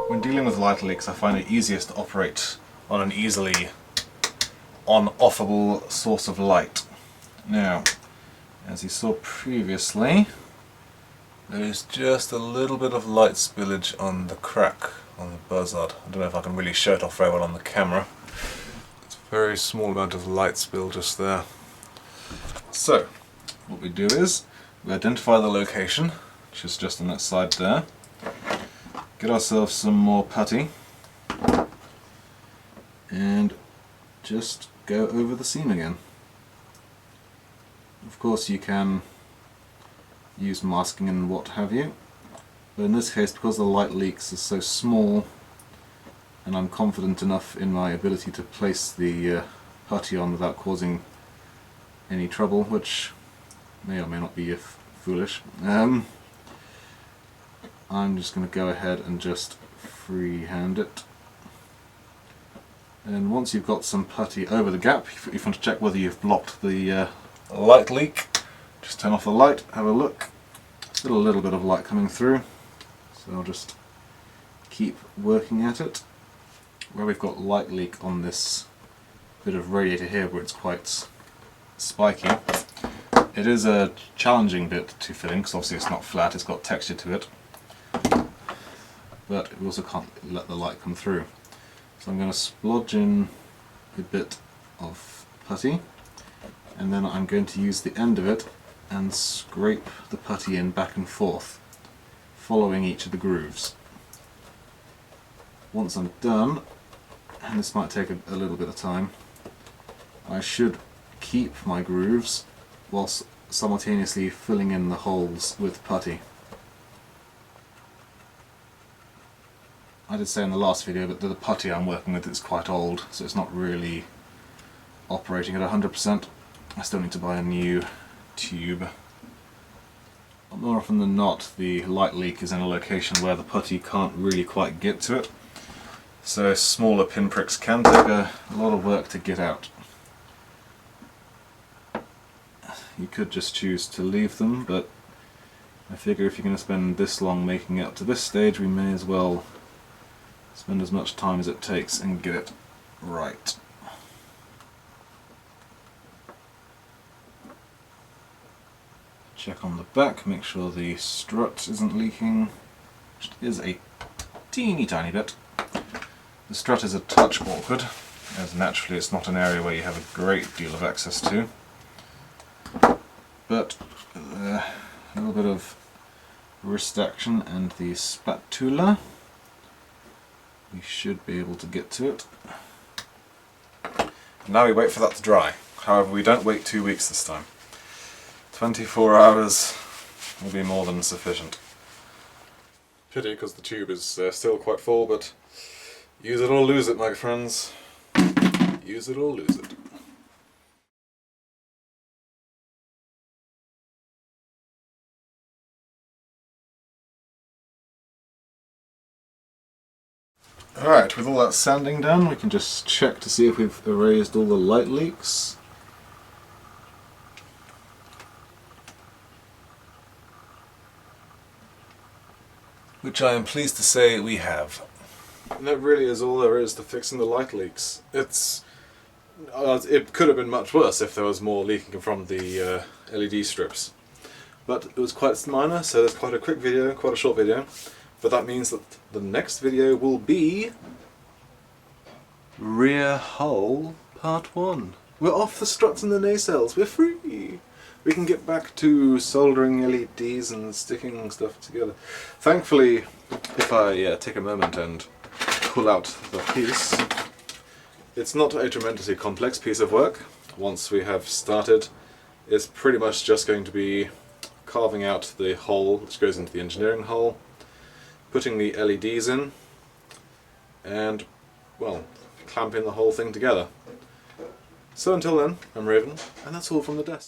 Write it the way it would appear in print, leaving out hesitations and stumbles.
When dealing with light leaks, I find it easiest to operate on an easily on-offable source of light. Now, as you saw previously, there is just a little bit of light spillage on the crack on the buzzard. I don't know if I can really show it off very well on the camera. It's a very small amount of light spill just there. So, what we do is, we identify the location, which is just on that side there. Get ourselves some more putty and just go over the seam again. Of course you can use masking and what have you, but in this case, because the light leaks are so small and I'm confident enough in my ability to place the putty on without causing any trouble, which may or may not be foolish, I'm just going to go ahead and just freehand it. And once you've got some putty over the gap, if you want to check whether you've blocked the light leak, just turn off the light, have a look. Still a little bit of light coming through, so I'll just keep working at it. Where we've got light leak on this bit of radiator here where it's quite spiky, it is a challenging bit to fill in because obviously it's not flat, it's got texture to it. But we also can't let the light come through. So I'm going to splodge in a bit of putty, and then I'm going to use the end of it and scrape the putty in back and forth, following each of the grooves. Once I'm done, and this might take a little bit of time, I should keep my grooves whilst simultaneously filling in the holes with putty. I did say in the last video that the putty I'm working with is quite old, so it's not really operating at 100%. I still need to buy a new tube. But more often than not, the light leak is in a location where the putty can't really quite get to it, so smaller pinpricks can take a lot of work to get out. You could just choose to leave them, but I figure if you're going to spend this long making it up to this stage, we may as well spend as much time as it takes and get it right. Check on the back, make sure the strut isn't leaking, which is a teeny tiny bit. The strut is a touch awkward, as naturally it's not an area where you have a great deal of access to. But a little bit of wrist action and the spatula, we should be able to get to it. Now we wait for that to dry. However, we don't wait 2 weeks this time. 24 hours will be more than sufficient. Pity, because the tube is still quite full, but use it or lose it, my friends. Use it or lose it. Alright, with all that sanding done, we can just check to see if we've erased all the light leaks. Which I am pleased to say we have. And that really is all there is to fixing the light leaks. It could have been much worse if there was more leaking from the LED strips. But it was quite minor, so there's quite a quick video, quite a short video. But that means that the next video will be Rear Hull Part 1. We're off the struts and the nacelles, we're free! We can get back to soldering LEDs and sticking stuff together. Thankfully, if I take a moment and pull out the piece, it's not a tremendously complex piece of work. Once we have started, it's pretty much just going to be carving out the hole which goes into the engineering hull, putting the LEDs in, and, well, clamping the whole thing together. So until then, I'm Raven, and that's all from the desk.